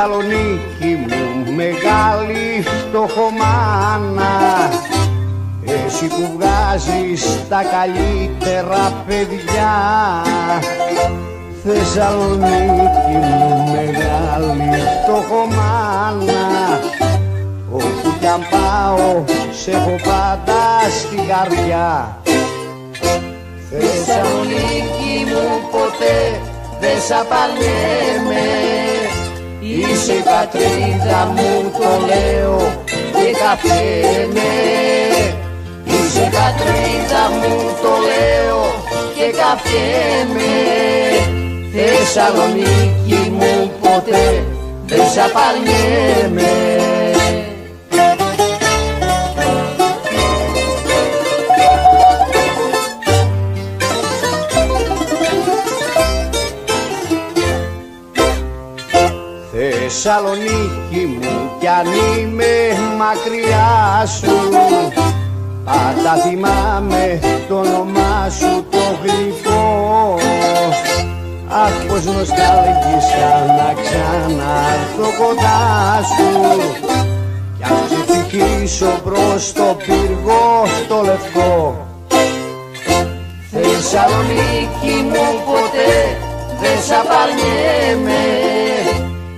Θεσσαλονίκη μου μεγάλη φτωχομάνα, εσύ που βγάζεις τα καλύτερα παιδιά. Θεσσαλονίκη μου μεγάλη φτωχομάνα, όπου κι αν πάω σε έχω πάντα στην καρδιά. Θεσσαλονίκη μου ποτέ δεν σ' απαλιέμαι, είσαι η πατρίδα μου, το λέω και καφιέμαι. Είσαι η πατρίδα μου, το λέω και καφιέμαι. Θεσσαλονίκη μου ποτέ δεν σ' απαλιέμαι. Θεσσαλονίκη μου κι αν είμαι μακριά σου, πάντα θυμάμαι το όνομά σου το γλυκό. Αχ, πως νοσταλγήσα να ξανάρθω κοντά σου, κι αν ξεφυγήσω προς το πύργο το λευκό. Θεσσαλονίκη μου ποτέ δεν σ' απαρνιέμαι,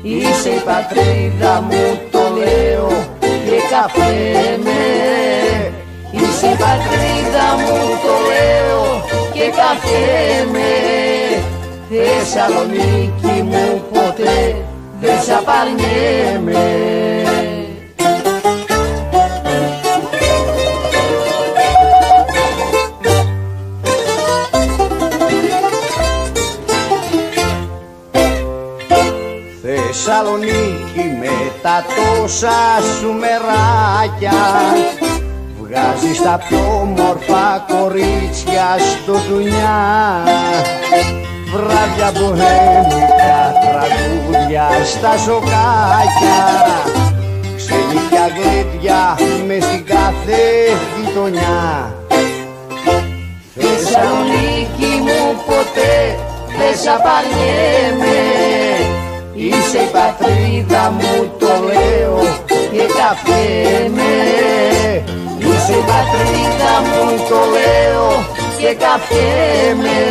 είσαι η πατρίδα μου, το λέω και καφιέμαι. Είσαι η πατρίδα μου, το λέω και καφιέμαι. Θεσσαλονίκη μου ποτέ δεν σ' απαρνιέμαι. Θεσσαλονίκη με τα τόσα σου μεράκια, βγάζεις τα πιο μορφά κορίτσια στο δουνιά. Βράδια μποχέμικα, τραγούδια στα σοκάκια, ξενύχια γλέντια μες στην κάθε γειτονιά. Θεσσαλονίκη μου ποτέ δεν σ' απαρνιέμαι, είσαι η πατρίδα μου, το λέω και καφιέμαι. Είσαι η πατρίδα μου, το λέω και καφιέμαι.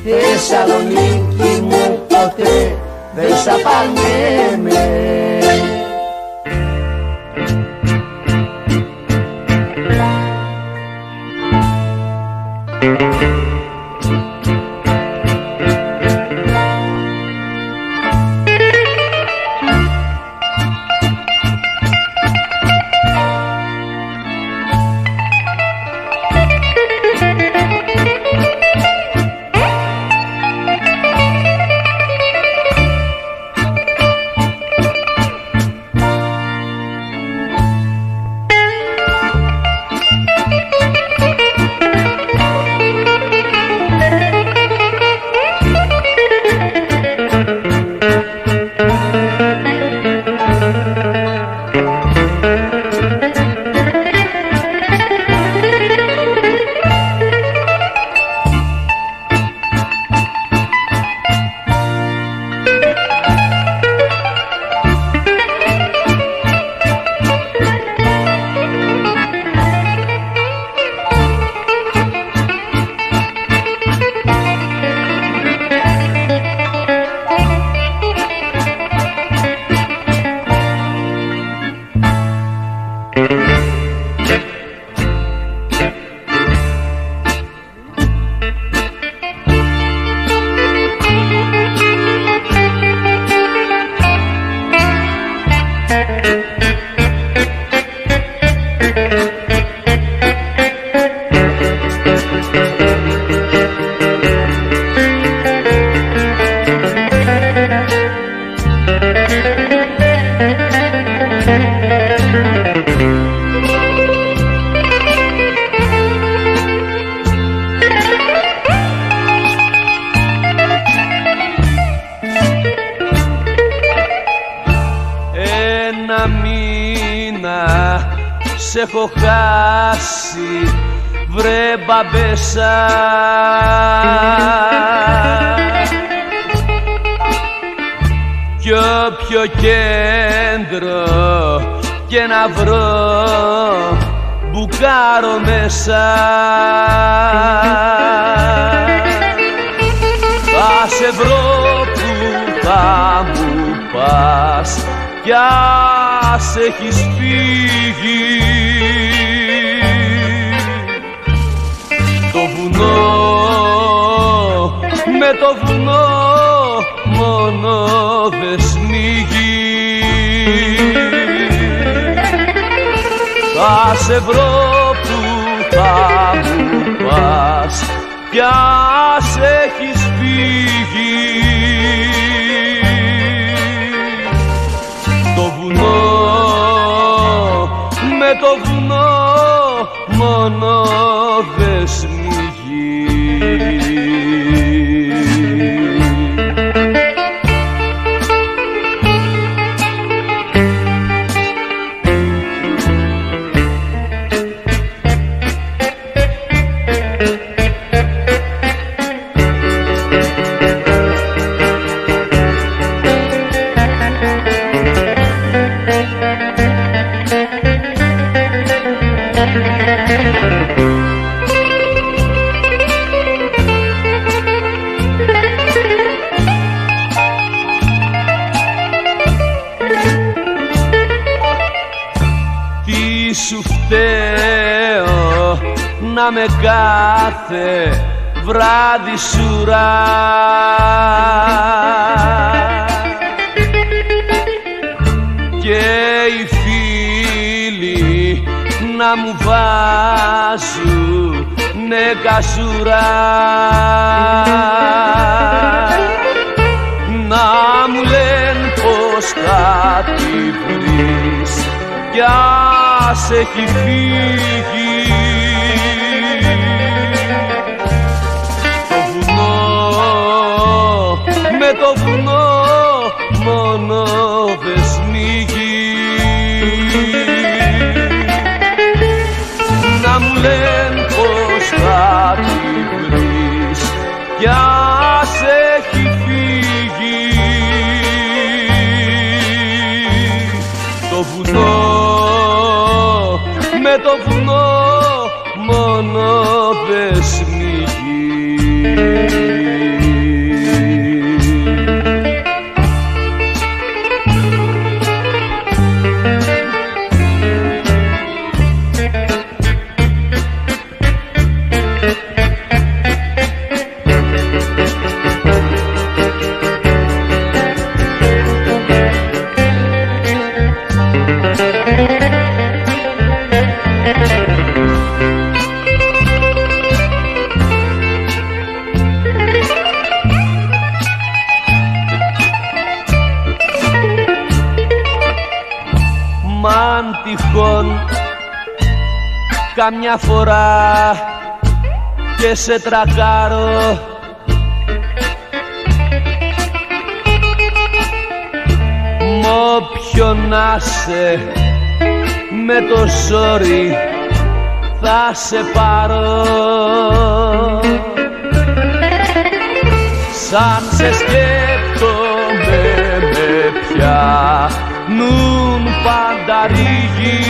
Θεσσαλονίκη μου ποτέ δεν σ' απαρνιέμαι. σ' έχω χάσει, βρε μπαμπέσα. κι όποιο κέντρο και να βρω μπουκάρω μέσα. Θα σε βρω που θα μου πας κι ας έχεις φύγει. Το βουνό με το βουνό μόνο δε σμίγει. Θα σε βρω που θα μου πας κι ας έχεις φύγει. Το βουνό με το βουνό μόνο δε σμίγει. Τι σου φταίω να με κάθε βράδυ σουρά και οι φίλοι να μου βάζουνε κασουρά, να μου λένε πως θα τη βρεις κι ας έχει φύγει. Το βουνό με το βουνό μόνο δε σμίγει. Να μου λένε πως θα τη βρεις κι ας έχει φύγει. Το βουνό με το βουνό μόνο δε σμίγει. Μαν τυχόν καμιά φορά και σε τρακάρω, μ' όποιον να σε με το ζόρι θα σε πάρω. Σαν σε σκέφτομαι με πιάνουν πάντα ρίγοι.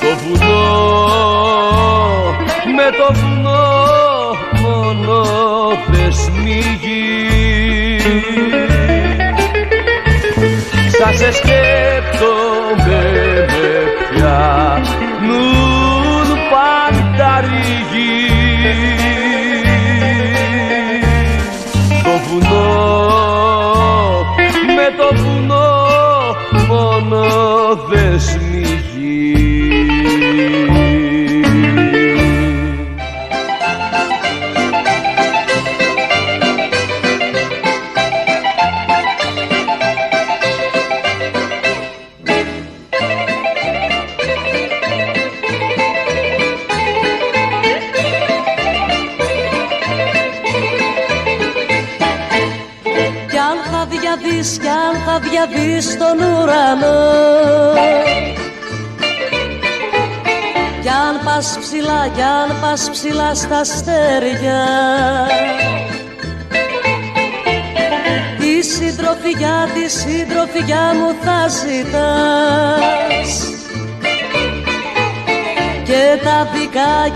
Το βουνό με το βουνό μόνο δε σμίγει. Σαν σε σκέφτομαι με πιάνουν πάντα ρίγοι. Το βουνό με το βουνό μόνο δε σμίγει. Κι αν θα διαβείς στον ουρανό, κι αν πας ψηλά στα αστέρια, συντροφιά μου θα ζητάς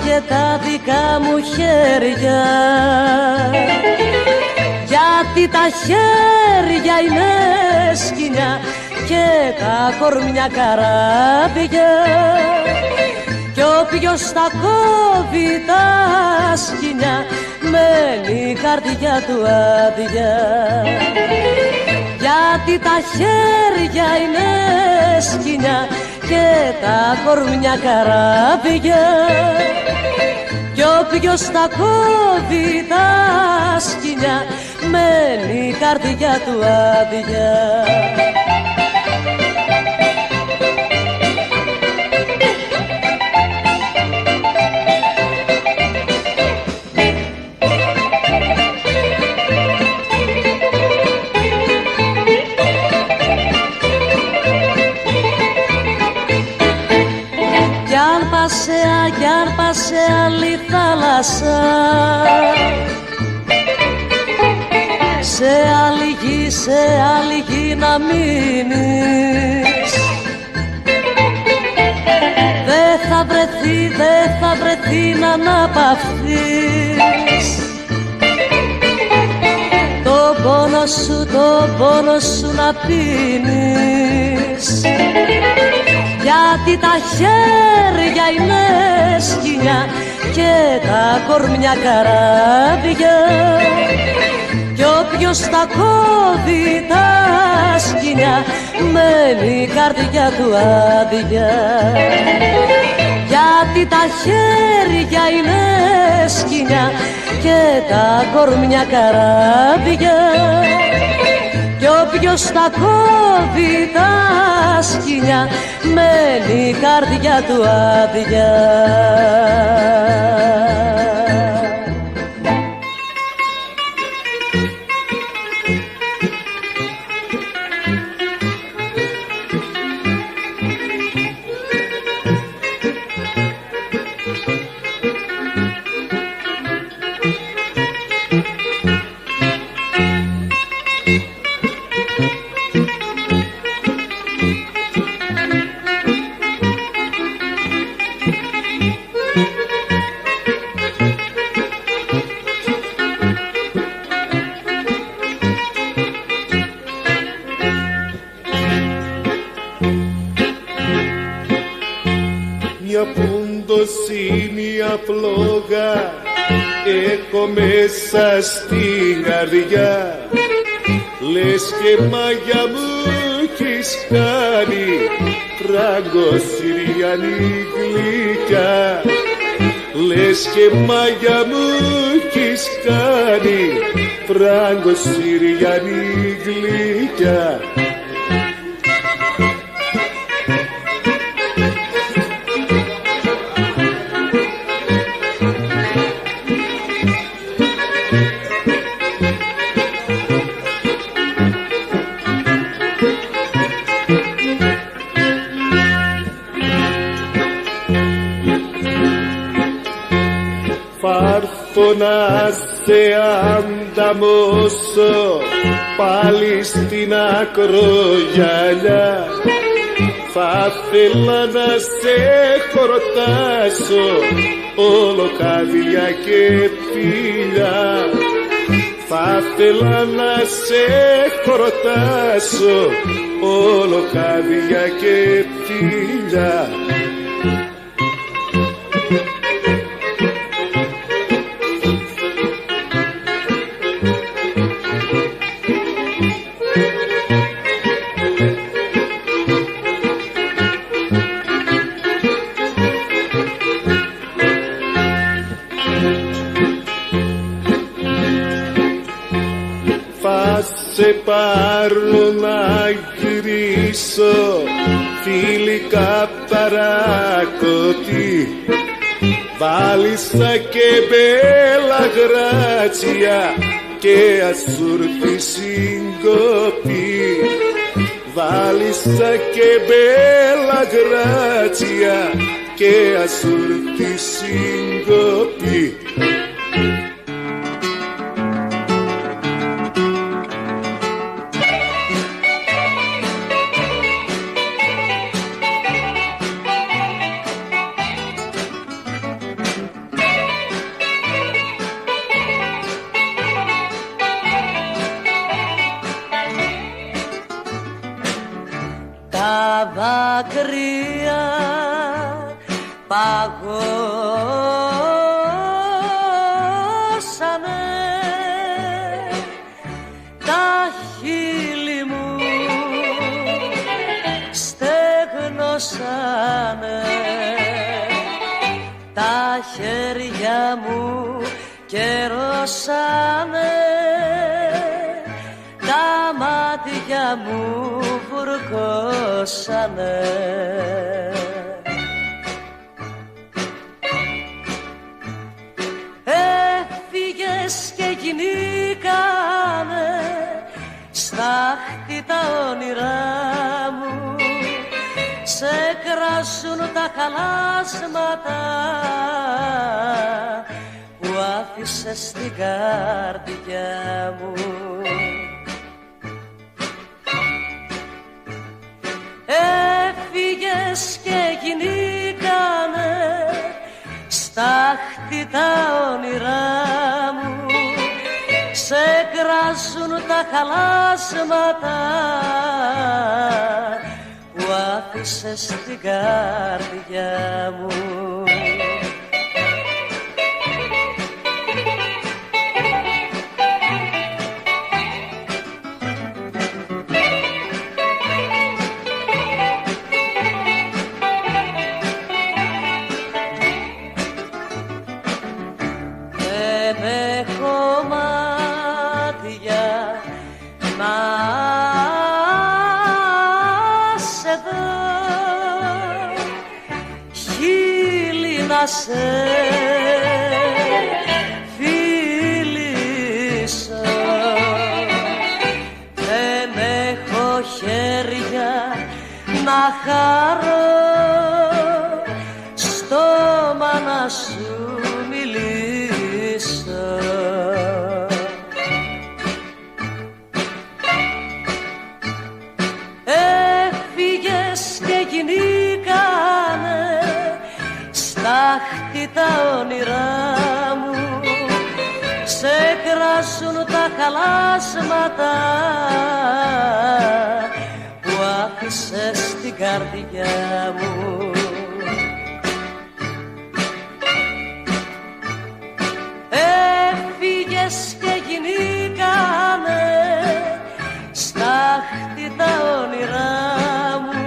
και τα δικά μου χέρια, γιατί τα χέρια είναι σκοινιά και τα κορμιά καράβια, κι όποιος τα κόβει τα σκοινιά μένει η καρδιά του άδεια. Γιατί τα χέρια είναι σκοινιά και τα κορμιά καράβια, κι όποιος τα κόβει τα σκοινιά μένει η καρδιά του άδεια. Κι αν πας σε άλλη θάλασσα, σε άλλη γη να μείνεις, δεν θα βρεθεί να αναπαυθείς τον πόνο σου να πίνεις. Γιατί τα χέρια είναι σκοινιά και τα κορμιά καράβια, κι όποιος τα κόβει τα σκοινιά μένει η καρδιά του άδεια. Γιατί τα χέρια είναι σκοινιά και τα κορμιά καράβια, κι όποιος τα κόβει τα σκοινιά μένει η καρδιά του άδεια. Μια φλόγα έχω μέσα στην καρδιά, λες και μάγια μου έχεις κάνει φράγκο Συριανή γλυκιά. Λες και μάγια μου έχεις κάνει φράγκο Συριανή γλυκιά. Φάρθω να σε ανταμώσω πάλι στην ακρογιαλιά, θα θέλα να σε χορτάσω όλο καρδιά και φιλιά. Θα θέλα να σε χορτάσω όλο καρδιά και φιλιά. Σε πάρω να γυρίσω φιλικά παρακωτή, βάλισσα και μπέλα γράτσια και ασούρθη συγκοπή. Βάλισσα και μπέλα γράτσια και ασούρθη συγκοπή. μάτια παγώσανε, τα χείλη μου στεγνώσανε, τα χέρια μου καιρώσανε, τα μάτια μου βουρκώσανε. Έφυγες και γινήκανε στάχτη τα όνειρά μου, σε κράσουν τα χαλάσματα που άφησες στην καρδιά μου. Έφυγες και γινήκανε στάχτη τα όνειρά μου, σε κράσουν τα χαλάσματα που άφησες στην καρδιά μου. Σε φίλησα, δεν έχω χέρια να χαρώ, στόμα να σου μιλήσω. Έφυγες και γινήκανε στάχτη τα όνειρά μου, σε κράσουν τα χαλάσματα που άφησες στην καρδιά μου. Έφυγες και γινήκανε στάχτη τα όνειρά μου,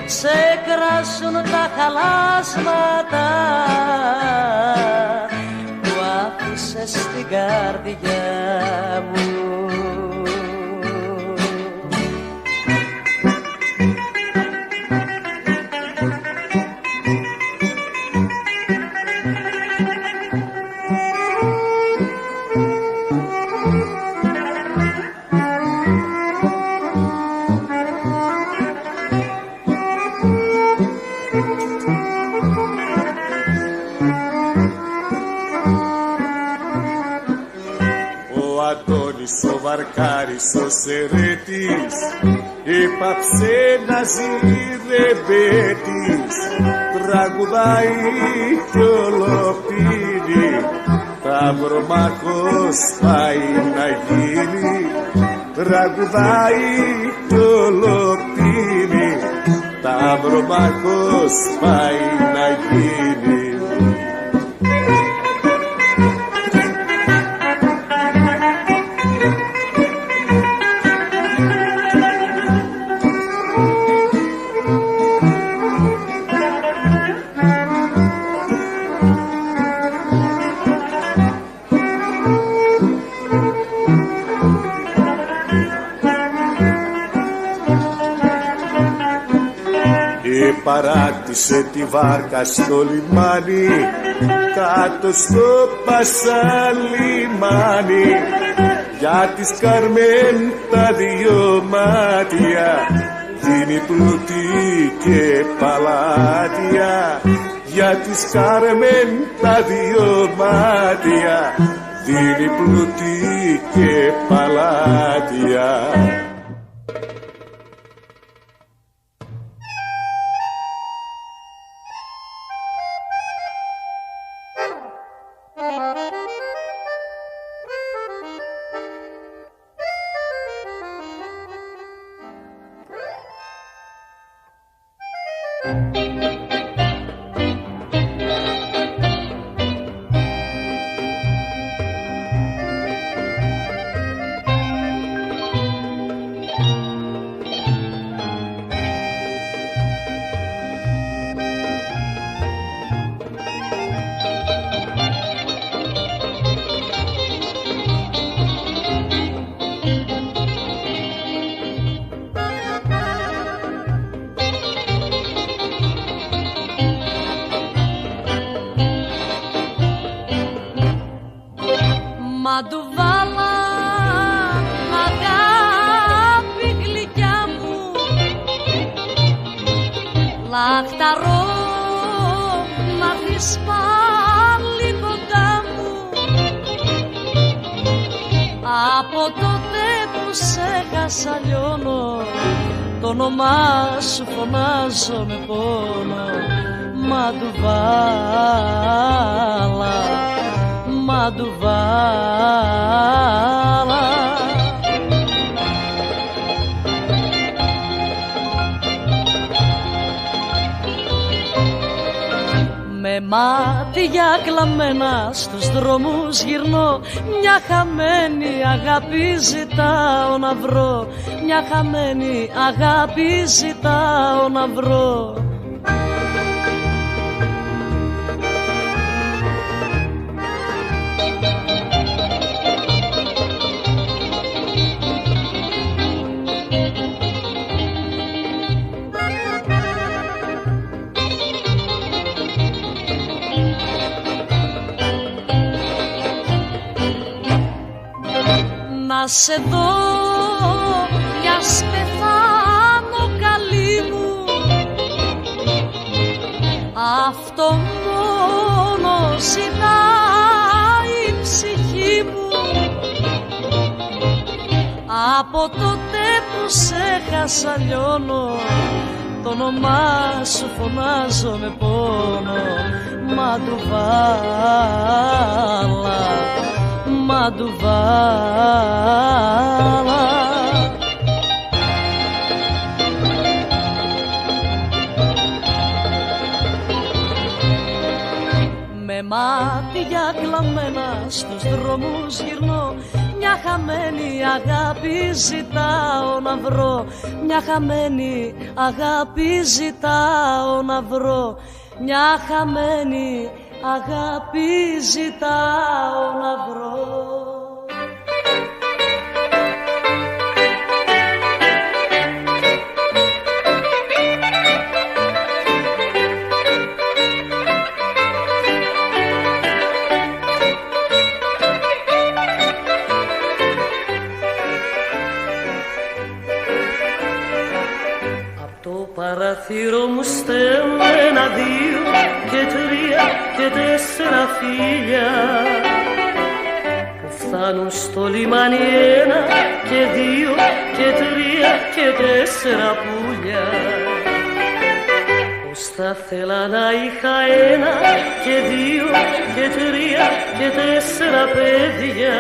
σε κράσουν τα χαλάσματα που άφησες στην καρδιά μου. Ο Βαρκάρης ο Σερέτης έπαψε να ζει ρεμπέτης, τραγουδάει κι ολοπίνει, ταυρομάχος πάει να γίνει, τραγουδάει κι ολοπίνει, ταυρομάχος πάει να γίνει. Παράτησε τη βάρκα στο λιμάνι, κάτω στο Πασαλιμάνι, για της Καρμέν τα δυο μάτια δίνει πλούτη και παλάτια, για της Καρμέν τα δυο μάτια δίνει πλούτη και παλάτια. Μα του βάλα αγάπη γλυκιά μου, λαχταρώ να έρθεις πάλι κοντά μου. Από τότε που σε έχασα λιώνω, το όνομά σου φωνάζω με πόνο. Μα του βάλα, μα του βάλα. Με μάτια κλαμμένα στους δρόμους γυρνώ, μια χαμένη αγάπη ζητάω να βρω, μια χαμένη αγάπη ζητάω να βρω. Να σε δω μιας πεθάνω καλή μου, αυτό μόνο ζητάει η ψυχή μου. Από τότε που σε έχασα λιώνω, το όνομά σου φωνάζω με πόνο. Μα του βάλα, μα του βάλα. Με μάτια κλαμμένα στους δρόμους γυρνώ, μια χαμένη αγάπη ζητάω να βρω, μια χαμένη αγάπη ζητάω να βρω, μια χαμένη αγάπη ζητάω να βρω. Παραθύρο μου στέλνω 1, 2 και 3 και 4 φίλια που φτάνουν στο λιμάνι 1 και 2 και 3 και 4 πουλιά. Πως θα θέλα να είχα 1 και 2 και 3 και 4 παιδιά,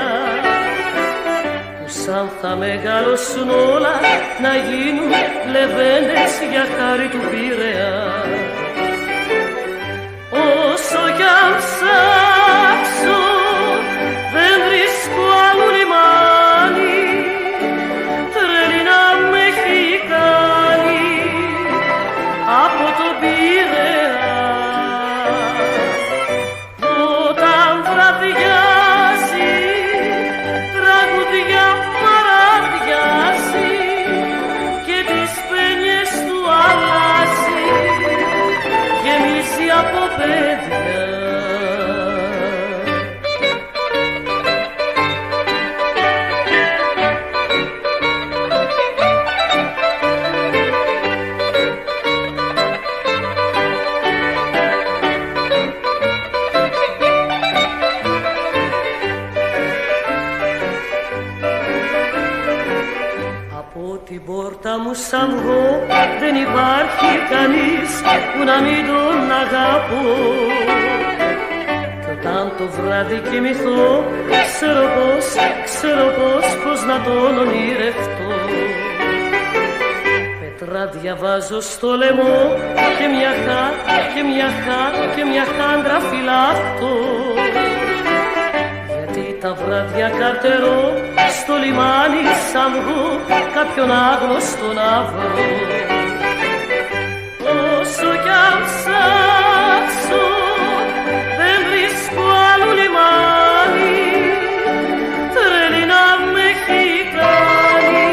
σαν θα μεγαλώσουν όλα να γίνουν λεβέντες για χάρη του Πειραιά. Όσο κι αν ψάξω δεν βρίσκω άλλο λιμάνι, τρέλη να με έχει κάνει από τον Πειραιά. Όταν βραδιάζει τραγουδιά παραδιάζει και τις πένιες του αλλάζει, γεμίσει από παιδιά. Την πόρτα μου σαν βγω δεν υπάρχει κανείς που να μην τον αγαπώ. Κι όταν το βράδυ κοιμηθώ ξέρω πως να τον ονειρευτώ. Με Πέτρα διαβάζω στο λαιμό και μια χάντρα φυλάχτω. Γιατί τα βράδια καρτερώ στο λιμάνι σαν βγω κάποιον άγνωστο να βρω. Όσο κι αν ψάξω δεν βρίσκω άλλο λιμάνι, τρέλη να με έχει κάνει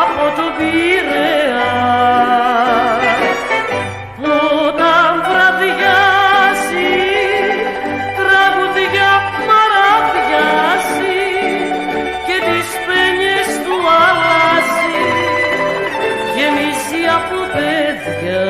από το Πειραιά. Που όταν βραδιάζει τραγουδιά μαραδιάζει και τις πένιες του αλλάζει, γεμίζει από παιδιά.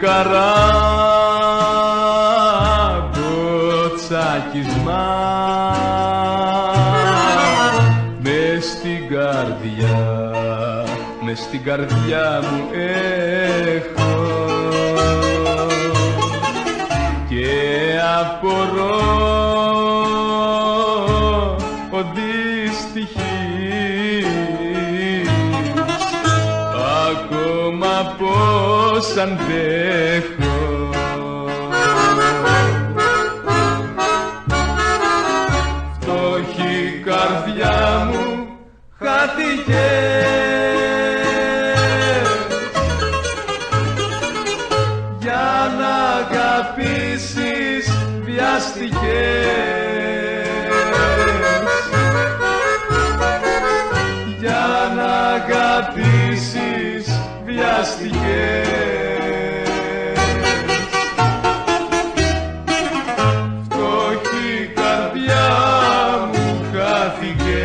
Καράγκοτσάκισμά μες στην καρδιά μου έχω και απορώ ο δυστυχής ακόμα πως αντέχω. Φτωχή καρδιά μου χάθηκε για να αγαπήσεις βιάστηκες, για να αγαπήσεις βιάστηκες. Φτωχή καρδιά μου χάθηκε.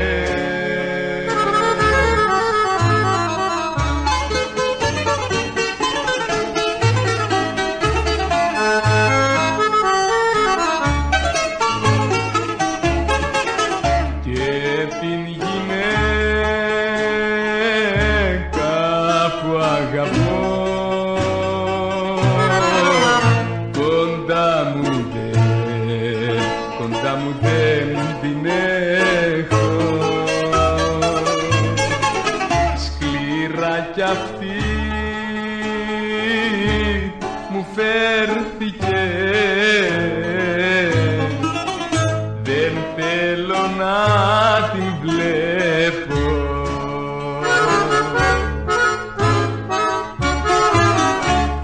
Κοντά μου δεν την έχω, σκληρά κι αυτή μου φέρθηκε, δεν θέλω να την βλέπω.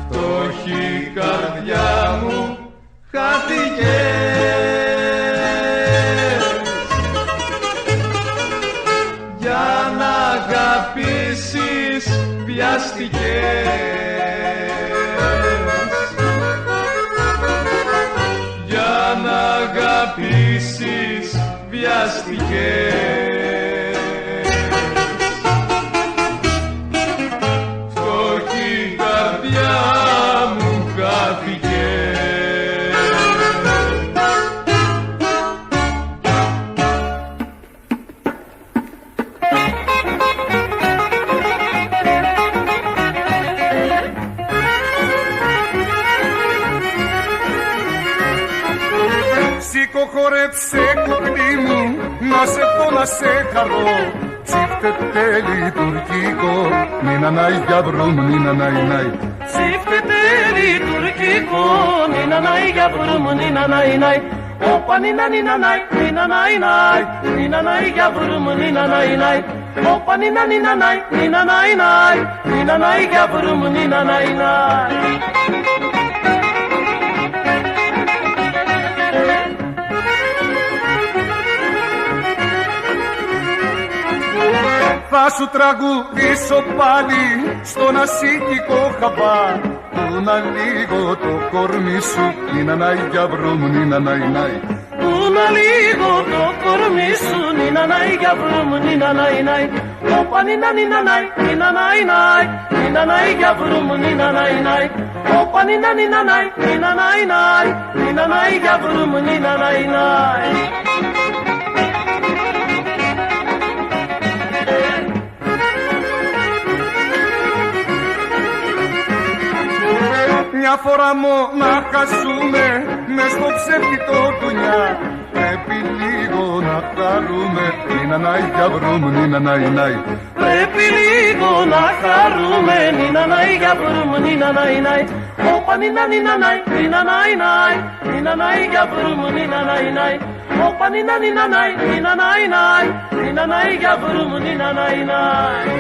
Φτωχή καρδιά μου χάθηκε για να αγαπήσεις βιάστηκες, για να αγαπήσεις βιάστηκες. Φτωχή καρδιά μου χάθηκε. Σήκω χορέψε κουκλί μου, να σε πω να σε χαρώ. Ψήφτεται λειτουργικό, νινανάι για βρούμ, νινανάι νάι. Ψήφτεται λειτουργικό, νινανάι για βρούμ, νινανάι νάι. Όπα νινα νινανάι, νινανάι νάι, νινανάι για βρούμ, νινανάι νάι. Όπα νινα νινανάι, νινανάι νάι, νινανάι για βρούμ, νινανάι νάι. Θα σου τραγουδήσω πάλι στον ασίκικο χαμπά, που να λίγο το κορμί σου, νινανάι για βρούμ, νινανάι νάι. Που να λίγο το κορμί σου, νινα νινανάι για βρούμ, νινανάι νάι. Όπα νινα νινανάι, νινανάι νάι. Νινανάι για βρούμ, νινανάι νάι. Όπα νινα νινανάι, νινανάι νάι. Νινανάι για βρούμ, νινανάι νάι. Μια φορά μονάχα ζούμε μες στο ψεύτικο δουνιά. Πρέπει λίγο να χαρούμε, νινανάι για βρούμ, νινανάι νάι. Πρέπει λίγο να χαρούμε, νινανάι για βρούμ, νινανάι νάι. Όπα νινα νινανάι, νινανάι νάι. Νινανάι για βρούμ, νινανάι νάι. Όπα νινα νινανάι, νινανάι νάι. Νινανάι για βρούμ, νινανάι νάι.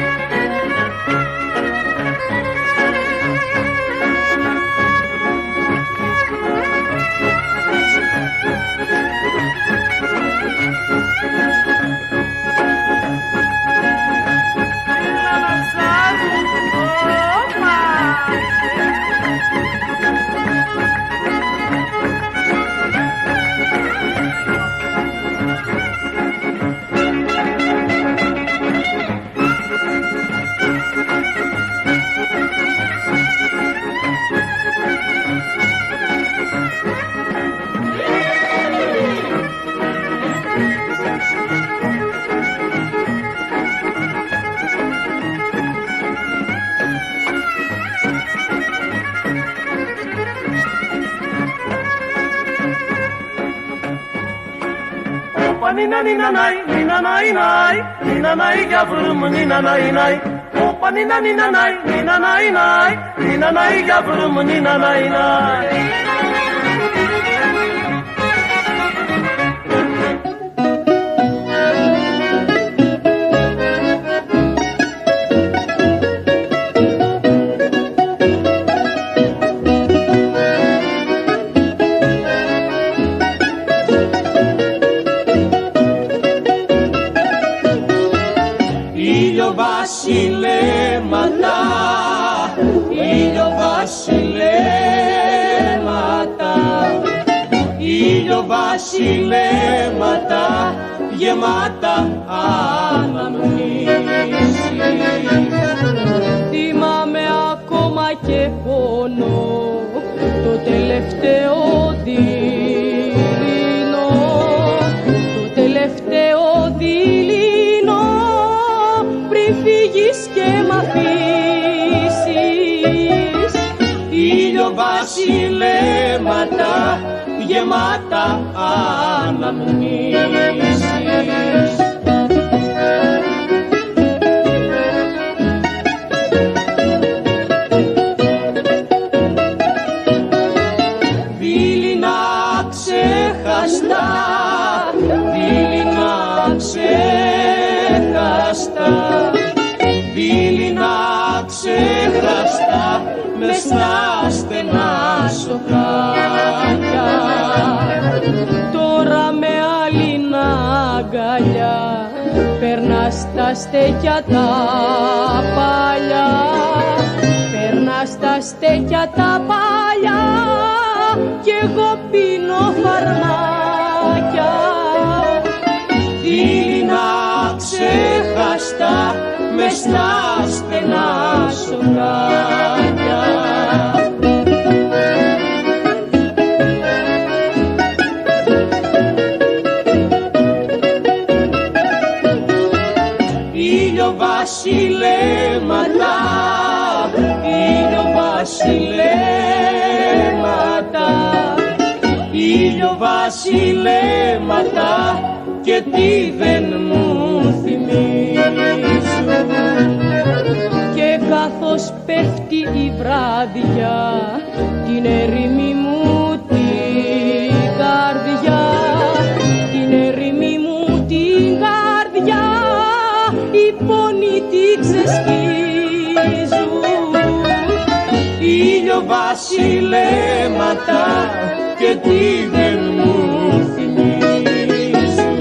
Nina nina nai, nina nai nai, nina nai για βρούμ, nina nai nai. Όπα nina nina nai, nina nai nai, nina nai για βρούμ, nina nai nai. Βασιλέματα, ήλιο βασιλέματα, ήλιο βασιλέματα, γεμάτα αναμνήσεις. Θυμάμαι ακόμα και πόνο το τελευταίο δειλινό, το τελευταίο δειλινό πριν φύγεις και μ' αφήσεις. Ήλιο βασιλέματα, γεμάτα αναμνήσεις. Δειλινά ξεχαστά, δειλινά ξεχαστά, δειλινά ξεχαστά μες στα στενά σοκάκια. Τώρα με άλλη αγκαλιά περνάς τα στέκια τα παλιά, περνάς τα στέκια τα παλιά κι εγώ πίνω φαρμάκια. Δειλινά ξεχαστά μες στα στενά σοκάκια. Ήλιο βασιλέματα, ήλιο βασιλέματα, ήλιο βασιλέματα και τι δεν μου θυμίζουν. Και καθώς πέφτει η βράδια την ερημή μου την καρδιά, την ερημή μου την καρδιά οι πόνοι τη ξεσκίζουν. Ήλιο βασιλέματα και τι δεν μου θυμίζουν.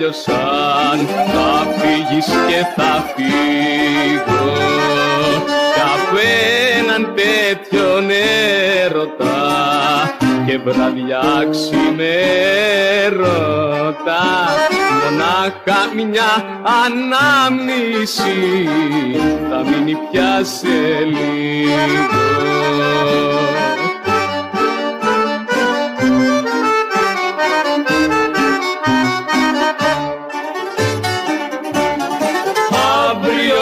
τέλειωσαν, θα φύγεις και θα φύγω κι από έναν τέτοιον έρωτα και βραδιά ξημέρωτα μονάχα μια ανάμνηση θα μείνει πια σε λίγο. Αύριο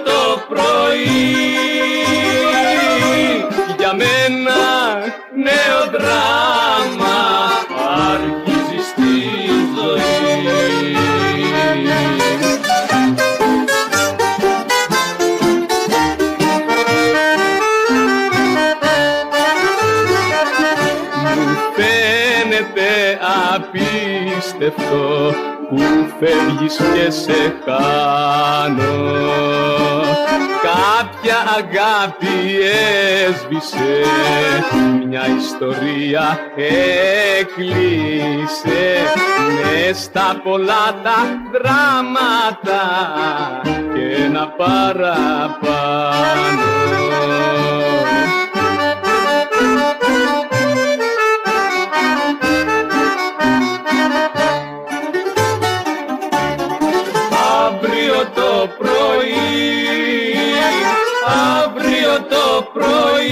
το πρωί για μένα νέο δράμα αρχίζει στη ζωή. Μου φαίνεται απίστευτο που φεύγεις και σε χάνω, κάποια αγάπη έσβησε, μια ιστορία έκλεισε μες στα πολλά τα δράματα και ένα παραπάνω. Αύριο το πρωί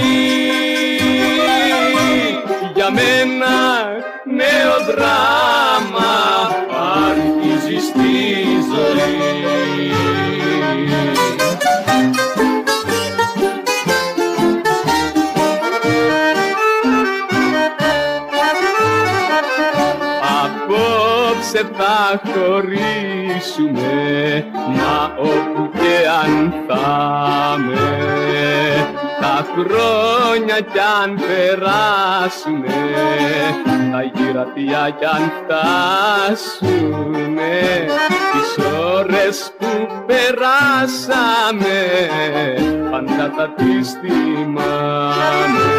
για μένα νέο δράμα αρχίζει στη ζωή. Απόψε θα χωρίσουμε, μα όπου και αν θα'με, τα χρόνια κι αν περάσουνε, τα γυρατιά κι αν φτάσουνε, τις ώρες που περάσαμε πάντα θα τις θυμάμαι.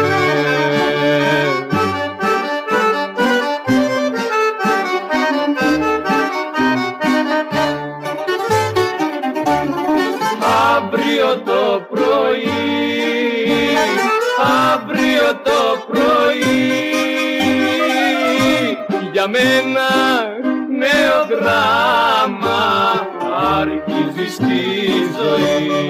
Αύριο το πρωί για μένα νέο δράμα αρχίζει στη ζωή.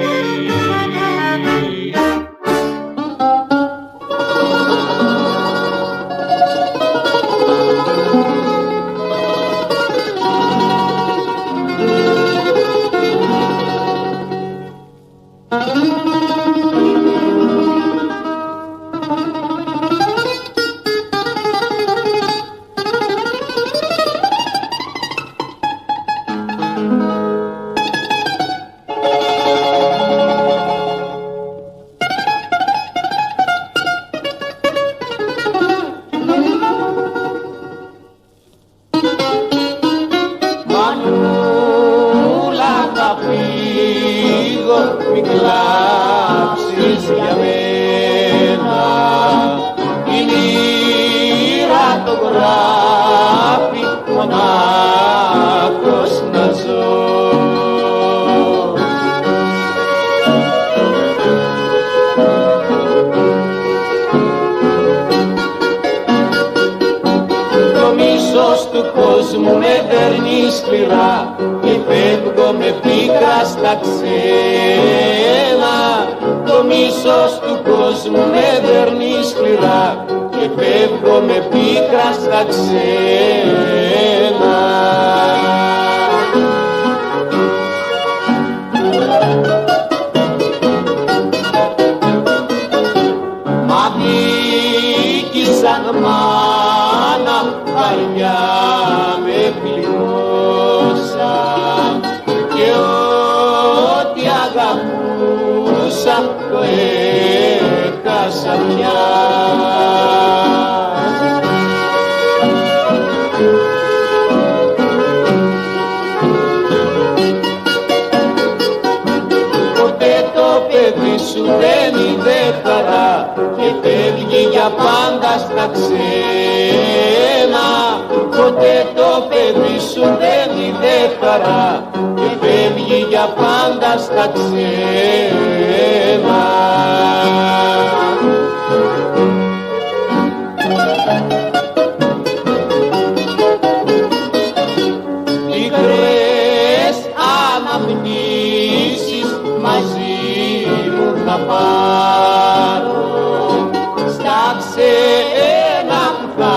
Μην κλάψεις για μένα, η μοίρα το γράφει μονάχος να ζω. Το μίσος του κόσμου με δέρνει σκληρά και φεύγω με πίκρα στα ξένα. Το μίσος του κόσμου με δέρνει σκληρά και φεύγω με πίκρα στα ξένα. Μα δίκησαν μάνα, βαριά με πληγώσαν και ό,τι αγαπούσα το έχασα πια. Ποτέ το παιδί σου δεν είδε χαρά και φεύγει για πάντα στα ξένα. ποτέ το παιδί σου δεν είδε χαρά και φεύγει για πάντα στα ξένα. Πικρές αναμνήσεις μαζί μου θα πάρω στα ξένα που θα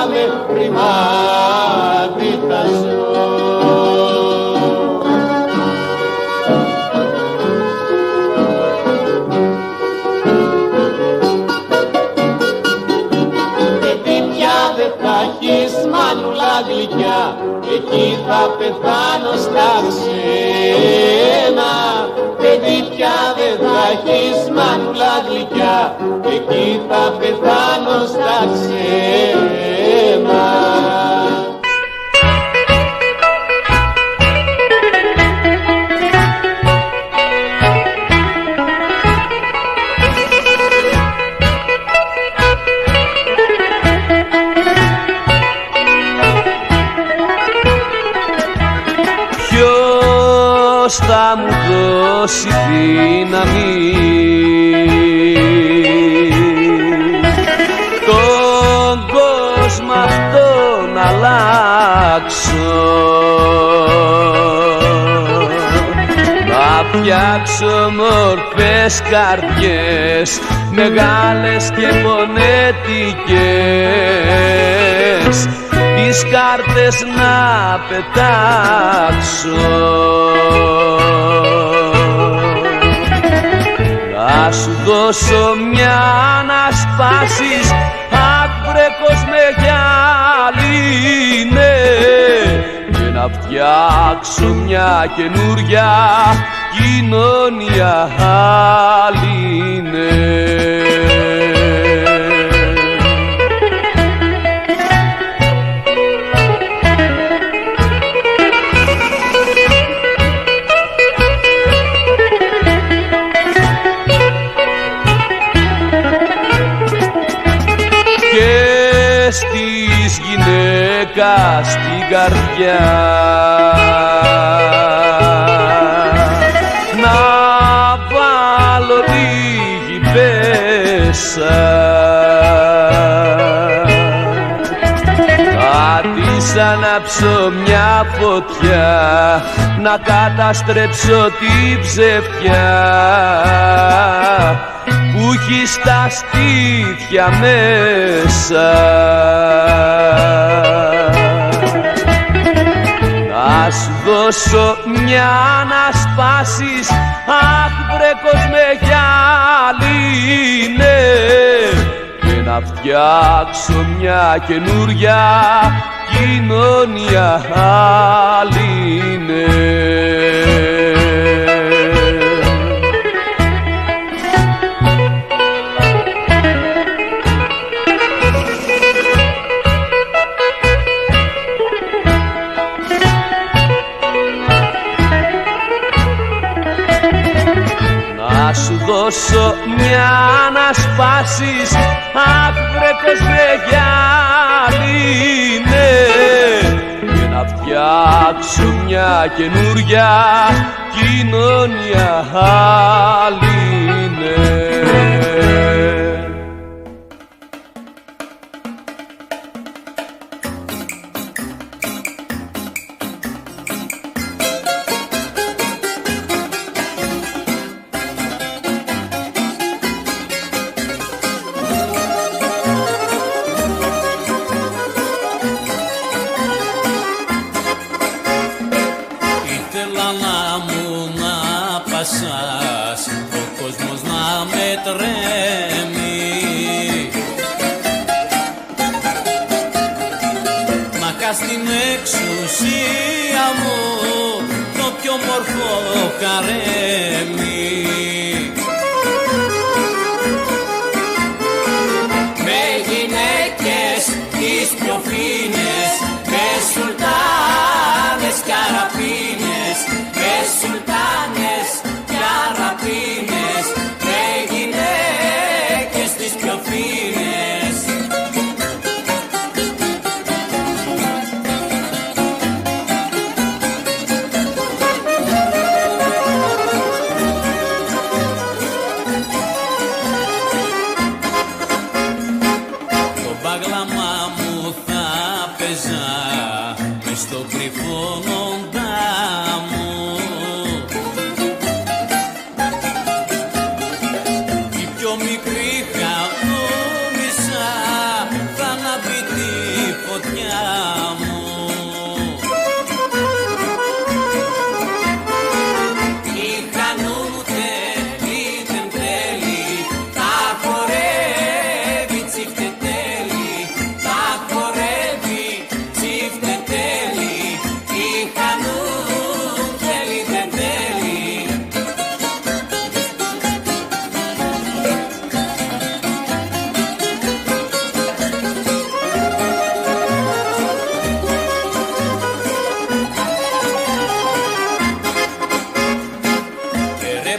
με ρημάδι θα ζω. Παιδί πια δεν θα έχεις μανούλα γλυκιά, εκεί θα πεθάνω στα ξένα. Παιδί πια δεν θα έχεις μανούλα γλυκιά, εκεί θα πεθάνω στα ξένα. Ποιος θα μου δώσει δύναμη τον κόσμο αυτό να αλλάξω, να φτιάξω μορφές καρδιές μεγάλες και πονετικές, τις κάρτες να πετάξω. Να σου δώσω μια να σπάσεις, αχ βρε κόσμε γυάλινε, και να φτιάξω μια καινούρια κοινωνία άλληνε. Της γυναίκας την καρδιά να βάλω λίγη πέσα, θα της ανάψω μια φωτιά, να καταστρέψω τη ψευτιά που έχει στα στήθια μέσα. Να σου δώσω μια να σπάσεις, αχ βρε κόσμε γυάλινε, και να φτιάξω μια καινούρια κοινωνία άλληνε. Να σου δώσω μια να σπάσεις, αχ βρε κόσμε γυάλινε, και να φτιάξω μια καινούρια κοινωνία άλληνε. ο κόσμος να με τρέμει. Μακά στην εξουσία μου το πιο μορφό καρέμι. Με γυναίκες τις πιο φίνες, με σουλτάνες και αραπίνες, με σουλτάνες και αραπίνες, με γυναίκες τις πιο φίνες.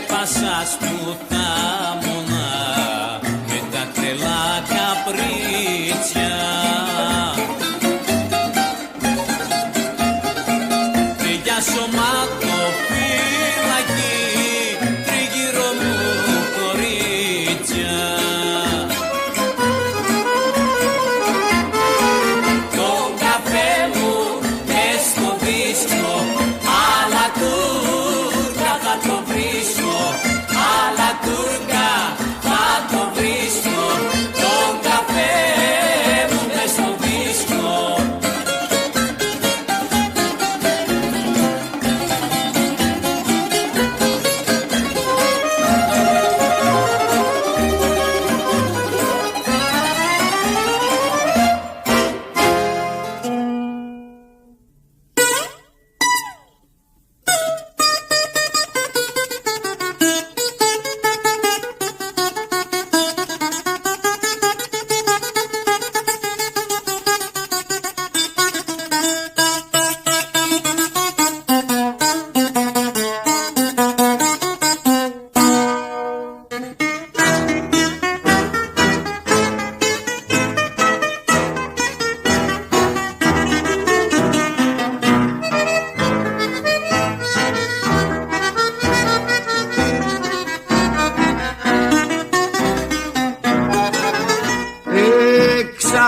πάσα του θάμωνα με τα τρελά καπρίτσια. Και για σωματοφύλακη τριγύρω μου κορίτσια. Τον καφέ μου μες στο δίσκο άλλα τούρκα θα το βρίσκω, άλλα τούρκα θα το βρίσκω. Τον καφέ μου μες στο δίσκο.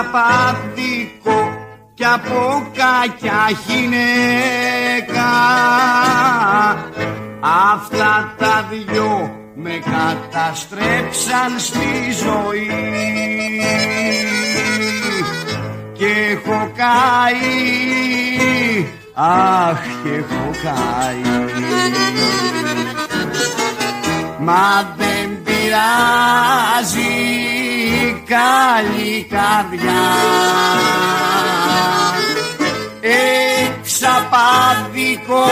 Εξαπατικό κι από κακιά γυναίκα, αυτά τα δυο με καταστρέψαν στη ζωή και έχω καεί, αχ και έχω καεί. Μα δεν πειράζει, καλή καρδιά, εξαπάδικο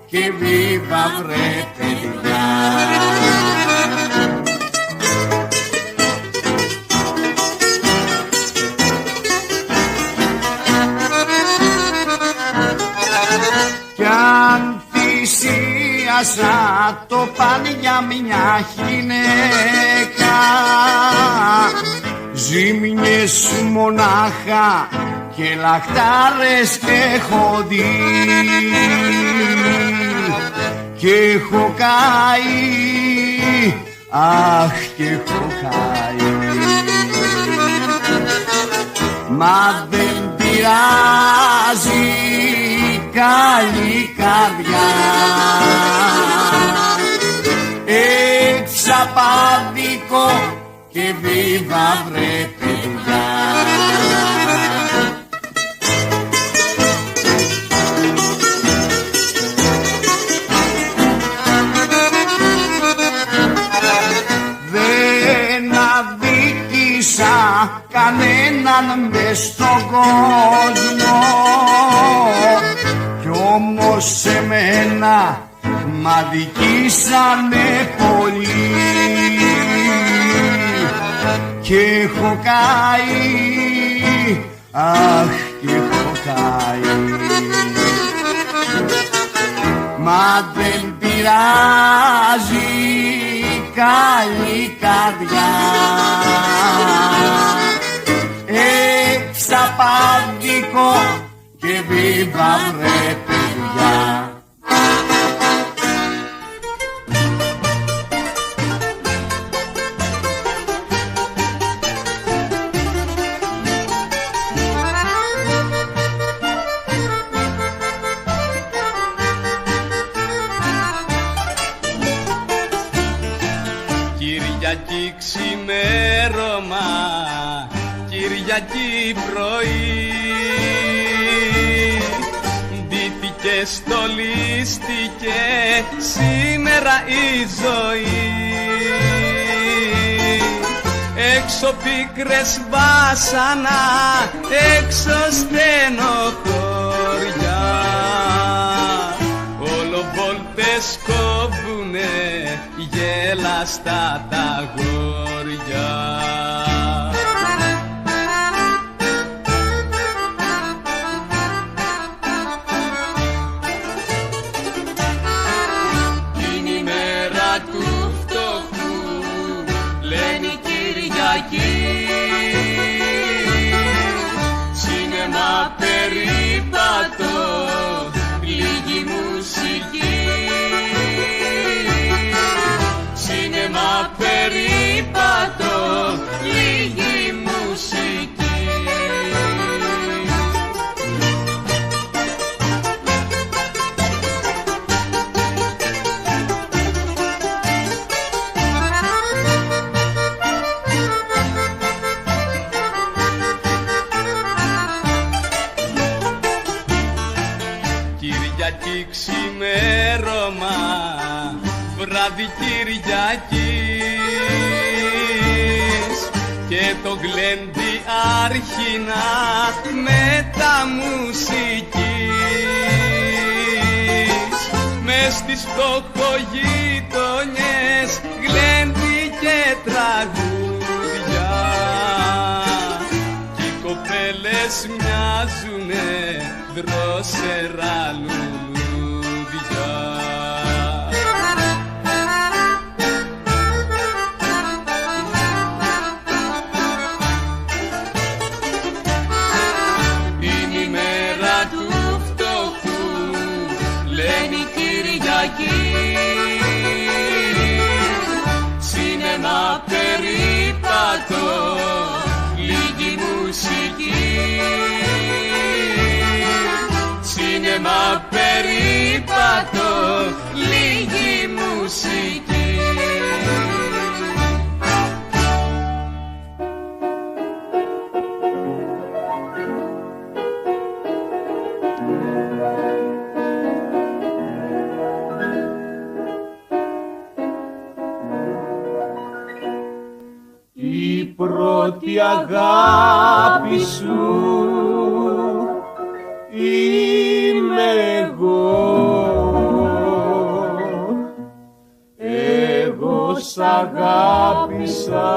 και βίβα βρε παιδιά. Κι αν θυσίασα το παν για μια γυναίκα, ζήμιες μονάχα και λαχτάρες έχω δει και έχω καεί, αχ και έχω καεί. Μα δεν πειράζει, καλή καρδιά, εξαπάδικο και βίβα βρε παιδιά. Δεν αδίκησα κανέναν μες στον κόσμο, κι όμως εμένα μ' αδικήσανε πολύ και έχω καεί, αχ και έχω καεί. Μα δεν πειράζει, καλή καρδιά, εξαπάντικο και βίβα βρε παιδιά. Κυριακή ξημέρωμα, Κυριακή πρωί, ντύθηκε, στολίστηκε σήμερα η ζωή. Έξω πίκρες βάσανα, έξω στενοχώρια, όλο βόλτες κόβουνε γέλαστα τα αγόρια. Είναι η μέρα του Κυριακή, σινεμά περίπατο, λίγη μουσική. Σινεμά περίπατο, λίγη μουσική. Κυριακή ξημέρωμα, βράδυ Κυριακής, και το γλέντι άρχινα με τα μουσικής. Μες στις φτωχογείτονιες γλέντι και τραγούδια, κι οι κοπέλες μοιάζουνε δρόσερα λουλούδια. Είναι η μέρα του φτωχού, λένε οι Κυριακοί, σινεμά περίπατο, λίγη μουσική. Σινεμά περίπατο, λίγη μουσική. Η πρώτη αγάπη σου είμαι εγώ. Εγώ σ' αγάπησα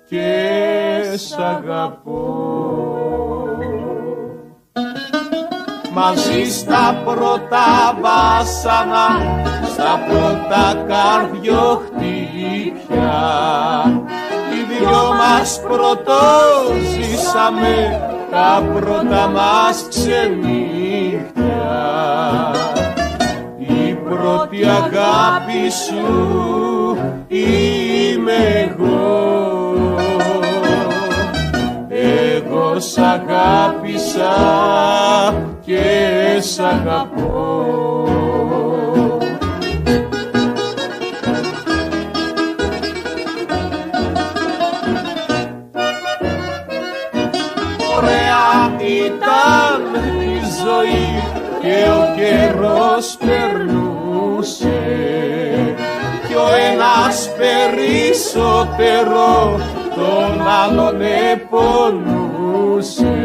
και σ' αγαπώ. Μαζί στα πρώτα βάσανα, στα πρώτα καρδιοχτύπια, οι δυο μας πρωτοζήσαμε τα πρώτα μας ξενύχτια. Η πρώτη αγάπη σου είμαι εγώ. Εγώ σ' αγάπησα και σ' αγαπώ. Ωραία ήταν η ζωή και ο καιρός περνούσε, κι ο ένας περισσότερο τον άλλον επονούσε,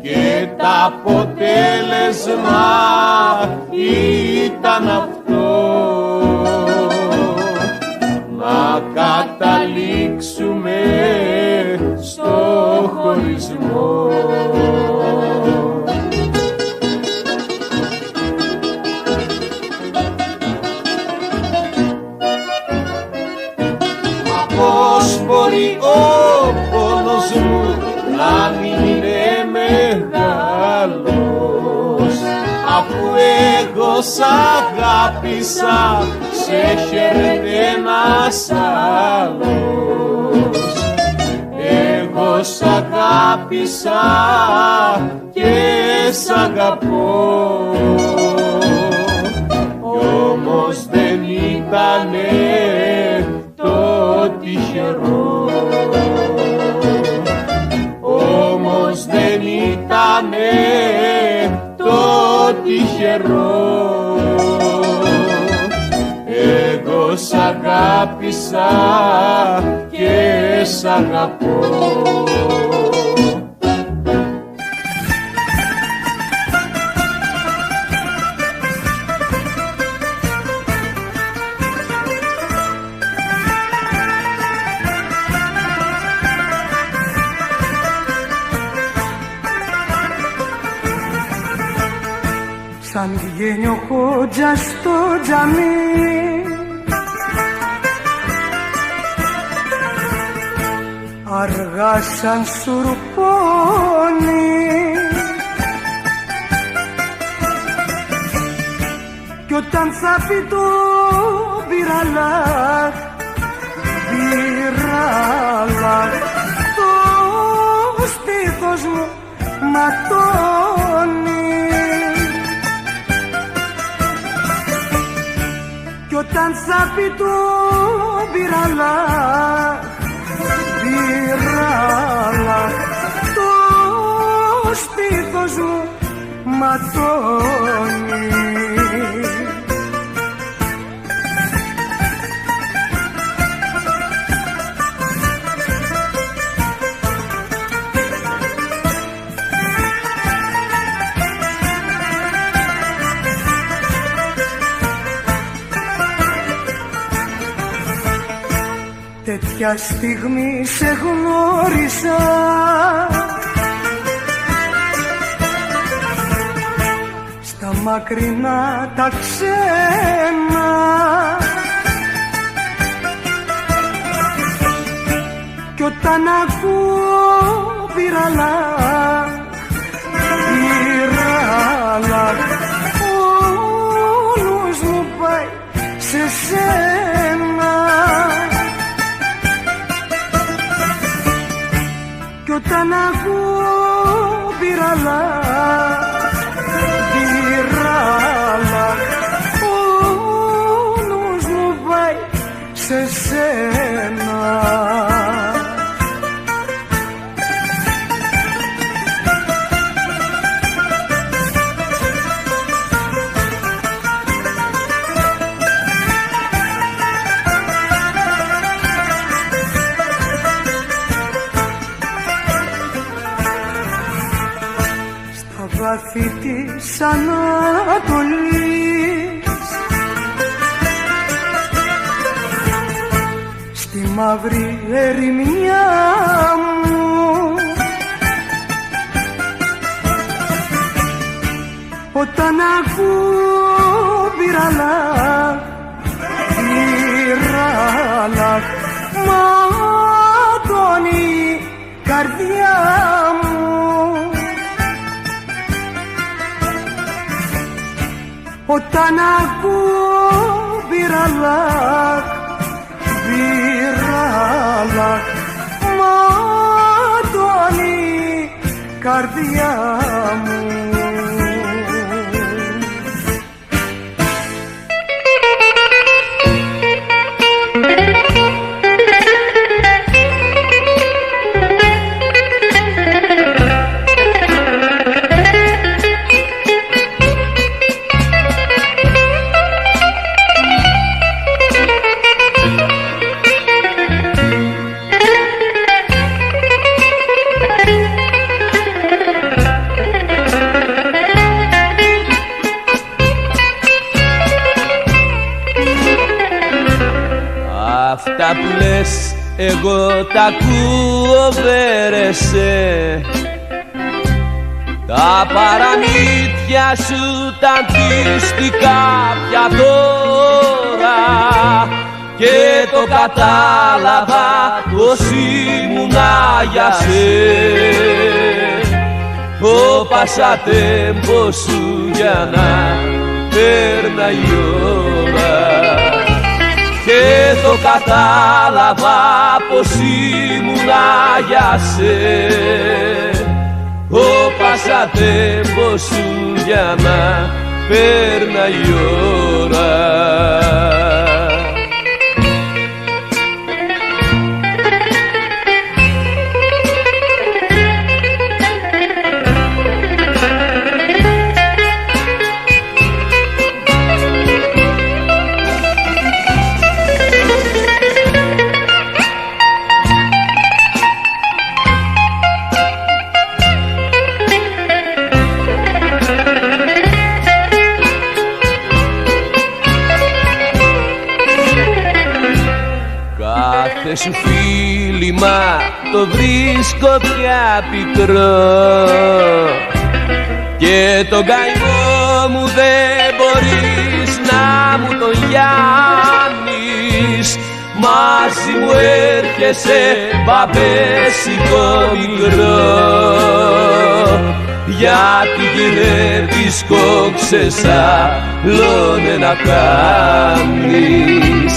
και το αποτέλεσμα ήταν αυτό, να καταλήξουμε στο χωρισμό. Μα πώς μπορεί ο πόνος μου να μην είναι μεγάλος, αφού εγώ σ' αγάπησα, σε χαίρεται ένας άλλος. Εγώ σ' αγάπησα και σ' αγαπώ, κι όμως δεν ήτανε το τυχερό. Όμως δεν ήτανε το τυχερό. Εγώ σ' αγάπησα και σ' αγαπώ. Σαν βγαίνει ο Χότζας στο τζαμί, αργά σαν σουρπώνει κι όταν θα πει το πυραλά το στήθος μου ματώνει κι όταν θα πει το πυραλά το στήθος μου ματώνει. Τέτοια στιγμή σε γνώρισα στα μακρινά τα ξένα κι όταν ακούω πυραλά όλος μου πάει σε σένα κι όταν ακούω πυραλά όλος μου πάει σε σένα. Βάθη της Ανατολής στη μαύρη ερημιά μου όταν ακούω πυραλά ματώνει η καρδιά μου όταν ακούω πυραλά ματώνει η καρδιά μου. Αυτά που λες εγώ τα ακούω βέρεσαι. Τα παραμύθια σου τα αντίστοιχα πια τώρα και το κατάλαβα πως ήμουνα για σε. Ο πασατέμπος σου για να πέρναγε η ώρα και το κατάλαβα πως ήμουνα για σε. Ο πασατέμπος σου για να πέρναγε η ώρα. Κάθε σου φίλημα το βρίσκω πια πικρό και τον καημό μου δεν μπορείς να μου τον γιάνεις. Μαζί μου έρχεσαι έρχεσαι μπαμπέσικο μικρό, γιατί γυρεύεις κόξες άλλον να κάνεις.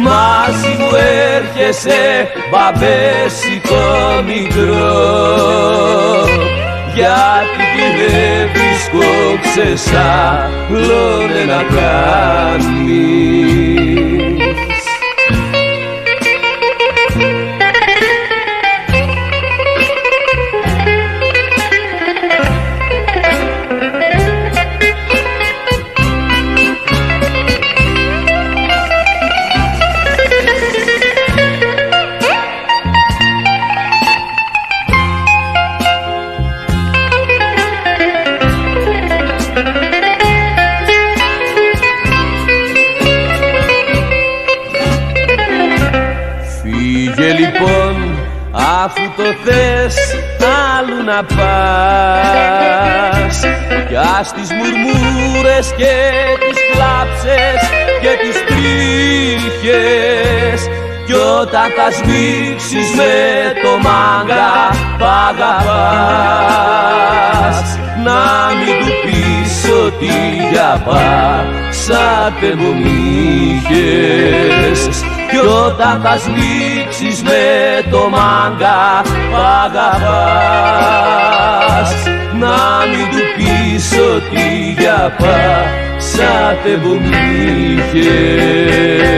Μαζί μου έρχεσαι μπαμπέσικο μικρό, γιατί γυρεύεις κόξες άλλον να κάνεις. Αφού το θες αλλού να πας, κι ας τις μουρμούρες και τις κλάψες και τις τρίχες, κι όταν θα σμίξεις με το μάγκα π' αγαπάς, να μην του πεις ότι για πάσατε μου μ' κι όταν θα σμίξεις με το μάγκα π' αγαπάς, να μην του πεις ότι για πάσατε που μ' είχες.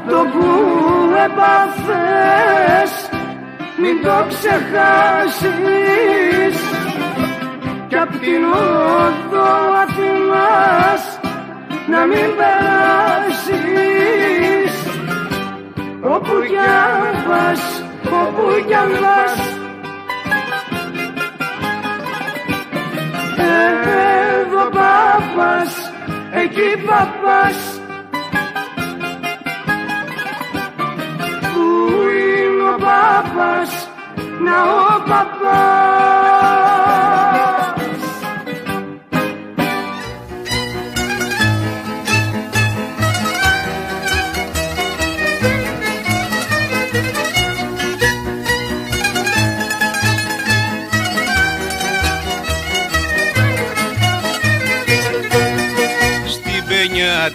αυτό που έπαθες μην το ξεχάσεις κι απ' την οδό Αθηνάς να μην περάσεις. Όπου κι αν πας, όπου κι αν πας, εδώ παπάς, εκεί παπάς. Πού είναι ο παπάς, να ο παπάς.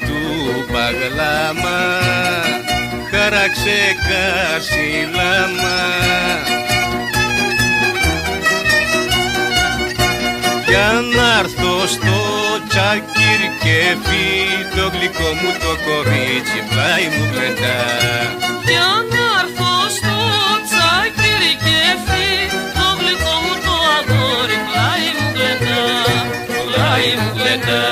Του παγλάμα χάραξε κασιλάμα για να έρθω στο Τσακυρκέφι το γλυκό μου το κορίτσι πλάι μου γλεντά. Για να έρθω στο Τσακυρκέφι το γλυκό μου το αγόρι πλάι μου γλεντά, πλάι μου γλεντά.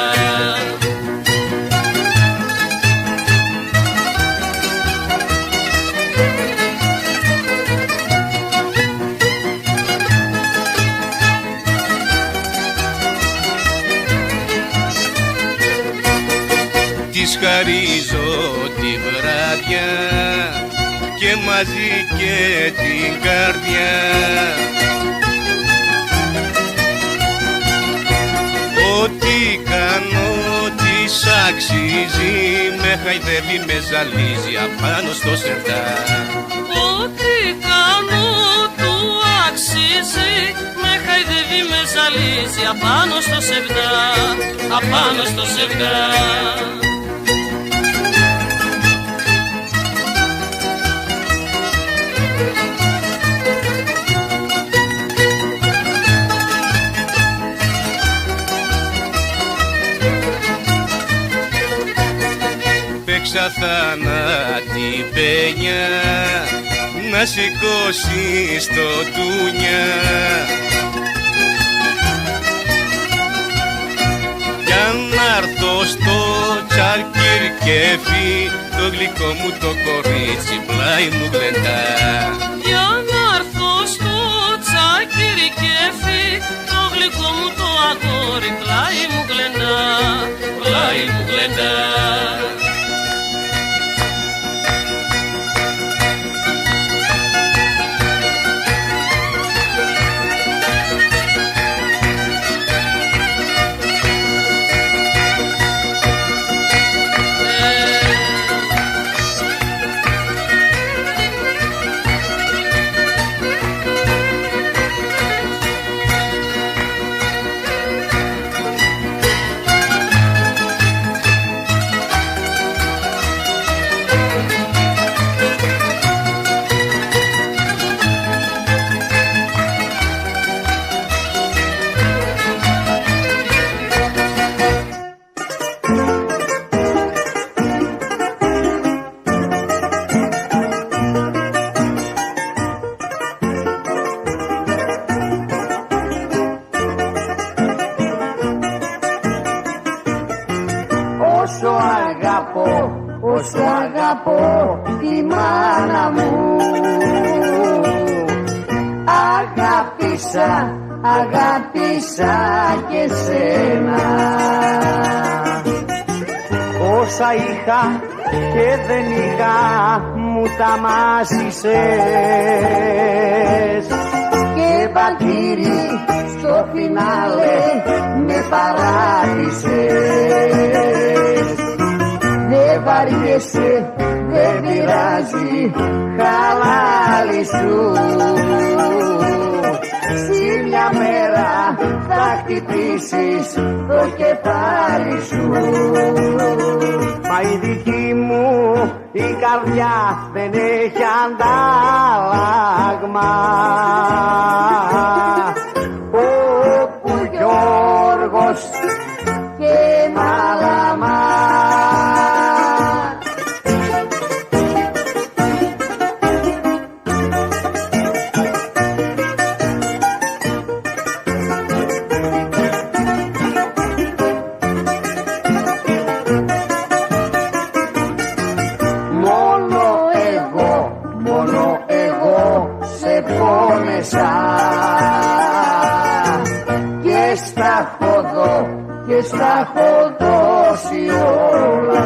Χαρίζω τη βράδια και μαζί και την καρδιά. Ό,τι κάνω της αξίζει, με χαϊδεύει, με ζαλίζει απάνω στο σερτά. Ό,τι κάνω του αξίζει, με χαϊδεύει, με ζαλίζει απάνω στο σερτά, απάνω στο σερτά. Παίξα θανάτη πένια να σηκώσεις το τούνια για να έρθω στο Τσακυρκέφι το γλυκό μου το κορίτσι πλάι μου γλεντά. Για να έρθω στο Τσακυρκέφι το γλυκό μου το αγόρι πλάι μου γλεντά, πλάι μου γλεντά. Όσο αγαπώ τη μάνα μου, αγάπησα και σένα. Όσα είχα και δεν είχα μου τα μάσησες και μπατήρι στο φινάλε με παράτησες. Δεν βαριέσαι, δεν πειράζει, χαλάλι σου. Στη μια μέρα θα χτυπήσεις το κεφάλι σου. Μα η δική μου η καρδιά δεν έχει αντάλλαγμα. Όπου Γιώργος και Μαλαμά. και στα έχω δώσει όλα.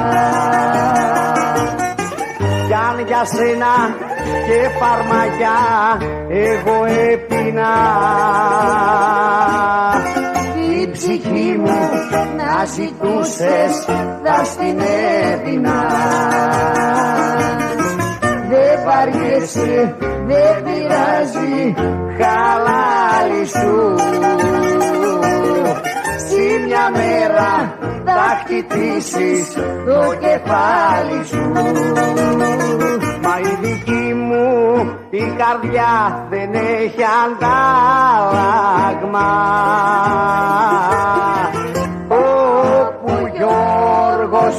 Κι αν για σένα και φαρμακιά εγώ έπινα, την ψυχή μου να ζητούσες θα στην έδινα. Δεν βαριέσαι, δεν πειράζει, χαλάλι σου. Στη μια μέρα θα χτυπήσεις το κεφάλι σου. Μα η δική μου η καρδιά δεν έχει αντάλλαγμα. Όπου Γιώργος